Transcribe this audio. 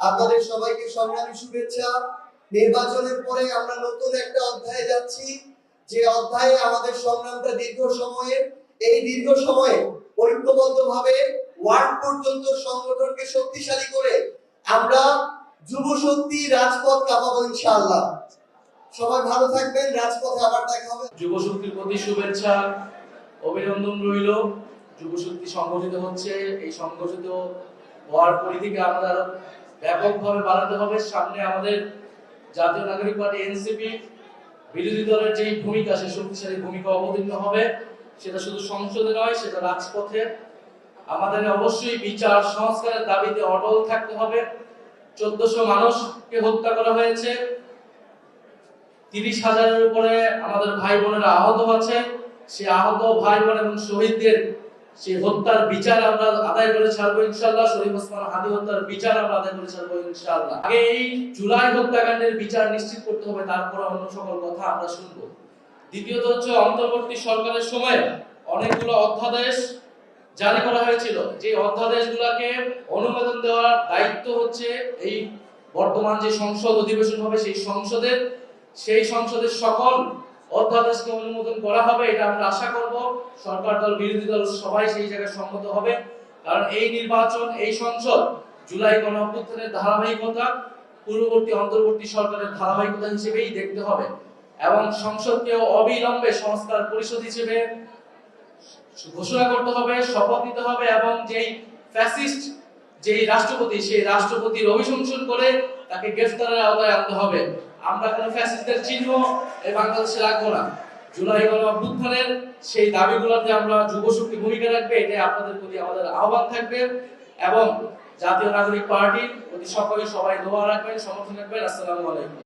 আপনাদের সবাইকে সংগ্রামী শুভেচ্ছা। নির্বাচনের পরে আমরা নতুন একটা অধ্যায়ে যাচ্ছি, যে অধ্যায়ে আমাদের সংগ্রামটা দীর্ঘ সময়ের। এই দীর্ঘ সময়ে ঐক্যবদ্ধভাবে ওয়ার্ড পর্যন্ত সংগঠনকে শক্তিশালী করে আমরা যুব শক্তি রাজপথ কাঁপাবো ইনশাআল্লাহ। সবাই ভালো থাকবেন, রাজপথে আবার দেখা হবে। যুব শক্তির প্রতি শুভেচ্ছা, অভিনন্দন রইল। যুব শক্তি সংগঠিত হচ্ছে, এই সংগঠিত হওয়ার পরিধিকে আমাদের আরো ব্যাপকভাবে বাড়াতে হবে। সামনে আমাদের জাতীয় নাগরিক পার্টি এনসিপি বিরোধী দলের যে ভূমিকা, সে শক্তিশালী ভূমিকা অবতীর্ণ হবে। সেটা শুধু সংসদে নয়, সেটা রাজপথে। আমাদের অবশ্যই বিচার সংস্কারের দাবিতে অটল থাকতে হবে। 1400 মানুষকে হত্যা করা হয়েছে, 30,000-এর উপরে আমাদের ভাই বোনেরা আহত আছে। সেই আহত ভাই বোন এবং শহীদদের সেই হত্যার বিচার আমরা আদায় করে ছাড়বো ইনশাআল্লাহ। শরীফ ওসমান হাদি হত্যার বিচার আমরা আদায় করে ছাড়বো ইনশাআল্লাহ। আগে এই জুলাই হত্যাকাণ্ডের বিচার নিশ্চিত করতে হবে, তারপরে অন্য সকল কথা আমরা শুনবো। দ্বিতীয়ত হচ্ছে, অন্তর্বর্তী সরকারের সময় অনেকগুলো অধ্যাদেশ জারি করা হয়েছিল। যে অধ্যাদেশগুলোকে অনুমোদন দেওয়ার দায়িত্ব হচ্ছে এই বর্তমান যে সংসদ অধিবেশন হবে সেই সংসদের। সেই সংসদের সকল অধ্যাদেশকে অনুমোদন করা হবে, এটা আমরা আশা করব। সরকার দল বিরোধী দল সবাই সেই জায়গায় সম্মত হবে, কারণ এই নির্বাচন, এই সংসদ জুলাই গণঅভ্যুত্থানের ধারাবাহিকতা, পূর্ববর্তী অন্তর্বর্তী সরকারের ধারাবাহিকতা হিসেবেই দেখতে হবে এবং সংসদকে অবিলম্বে সংস্কার পরিষদ হিসেবে ঘোষণা করতে হবে, শপথ নিতে হবে এবং যেই ফ্যাসিস্ট যেই রাষ্ট্রপতি, সেই রাষ্ট্রপতির অভিশংসন করে তাকে গ্রেফতারের আওতায় আনতে হবে। আমরা কোনো ফ্যাসিস্টদের চিহ্ন এই বাংলাদেশে রাখবো না। জুলাই গণঅভ্যুত্থানের সেই দাবিগুলোতে আমরা যুব শক্তি ভূমিকা রাখবে, এটাই আপনাদের প্রতি আমাদের আহ্বান থাকবে। এবং জাতীয় নাগরিক পার্টির প্রতি সকলে সবাই দোয়া রাখবেন, সমর্থন রাখবেন। আসসালামু আলাইকুম।